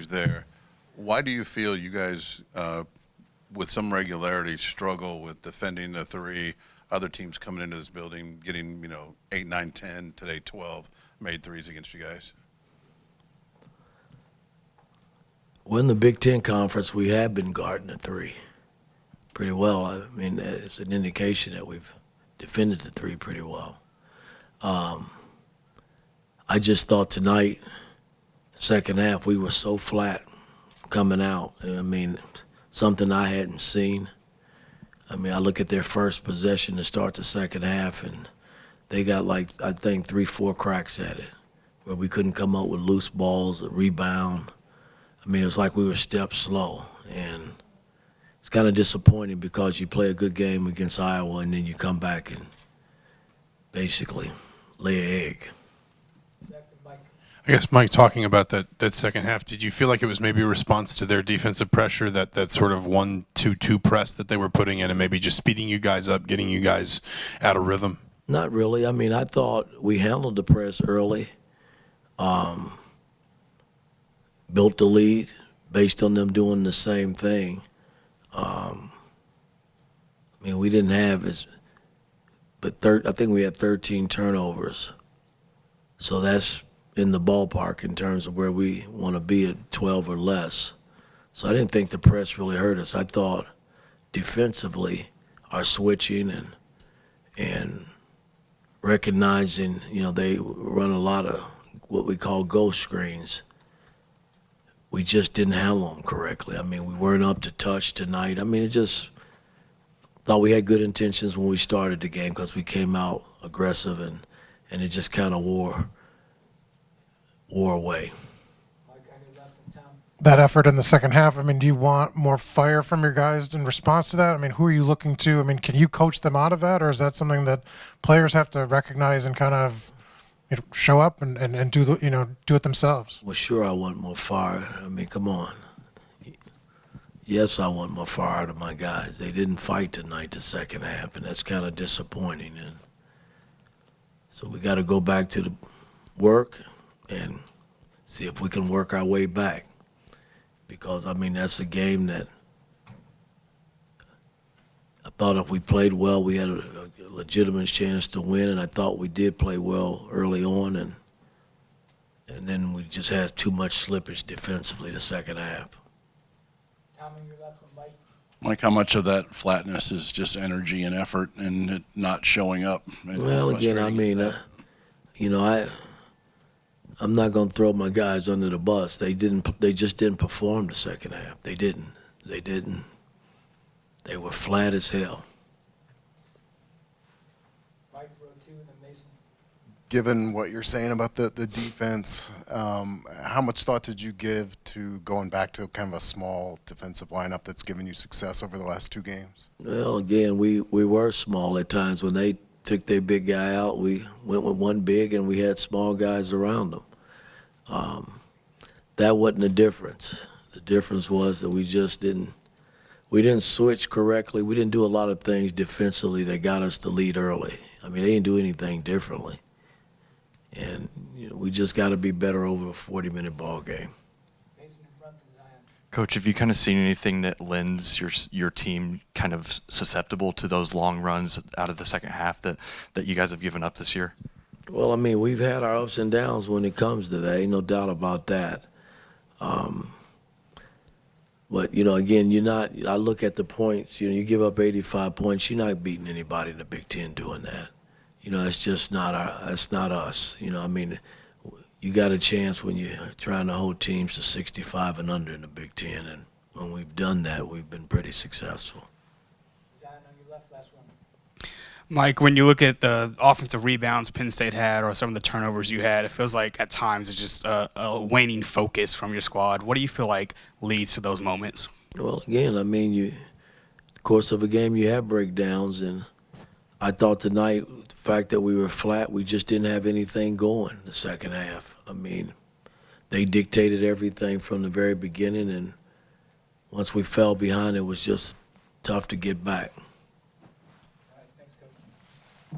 there. Why do you feel you guys, with some regularity, struggle with defending the three? Other teams coming into this building, getting 8, 9, 10, today 12 made threes against you guys. Well, in the Big Ten Conference, we have been guarding the three pretty well. I mean, it's an indication that we've defended the three pretty well. I just thought tonight, second half, we were so flat coming out. I mean, something I hadn't seen. I mean, I look at their first possession to start the second half, and they got I think 3, 4 cracks at it, where we couldn't come up with loose balls, a rebound. I mean, it was like we were steps slow, and it's kind of disappointing because you play a good game against Iowa, and then you come back and basically lay an egg. I guess, Mike, talking about that second half, did you feel like it was maybe a response to their defensive pressure, that sort of 1-2-2 press that they were putting in, and maybe just speeding you guys up, getting you guys out of rhythm? Not really. I mean, I thought we handled the press early, built the lead based on them doing the same thing. I mean, we didn't have I think we had 13 turnovers. So that's in the ballpark in terms of where we want to be at 12 or less. So I didn't think the press really hurt us. I thought defensively our switching and recognizing, they run a lot of what we call ghost screens. We just didn't handle them correctly. I mean, we weren't up to touch tonight. I mean, it just thought we had good intentions when we started the game because we came out aggressive and it just kind of wore away. That effort in the second half, I mean, do you want more fire from your guys in response to that? I mean, who are you looking to? I mean, can you coach them out of that, or is that something that players have to recognize and kind of show up and do do it themselves? Well, sure, I want more fire. I mean, come on. Yes, I want more fire out of my guys. They didn't fight tonight the second half, and that's kind of disappointing. And so we got to go back to the work and see if we can work our way back. Because, I mean, that's a game that I thought if we played well, we had a legitimate chance to win, and I thought we did play well early on, and then we just had too much slippage defensively the second half. Mike, how much of that flatness is just energy and effort and it not showing up? Well, again, I mean, I'm not going to throw my guys under the bus. They just didn't perform the second half. They didn't. They were flat as hell. Given what you're saying about the defense, how much thought did you give to going back to kind of a small defensive lineup that's given you success over the last 2 games? Well, again, we were small at times. When they took their big guy out, we went with one big, and we had small guys around them. That wasn't the difference. The difference was that we didn't switch correctly. We didn't do a lot of things defensively that got us the lead early. I mean, they didn't do anything differently. And we just got to be better over a 40-minute ball game. Coach, have you kind of seen anything that lends your team kind of susceptible to those long runs out of the second half that you guys have given up this year? Well, I mean, we've had our ups and downs when it comes to that. Ain't no doubt about that. But, again, I look at the points. You give up 85 points, you're not beating anybody in the Big Ten doing that. It's just that's not us. I mean, you got a chance when you're trying to hold teams to 65 and under in the Big Ten, and when we've done that, we've been pretty successful. Mike, when you look at the offensive rebounds Penn State had or some of the turnovers you had, it feels like at times it's just a waning focus from your squad. What do you feel like leads to those moments? Well, again, I mean, the course of a game, you have breakdowns, and I thought tonight the fact that we were flat, we just didn't have anything going the second half. I mean, they dictated everything from the very beginning, and once we fell behind, it was just tough to get back.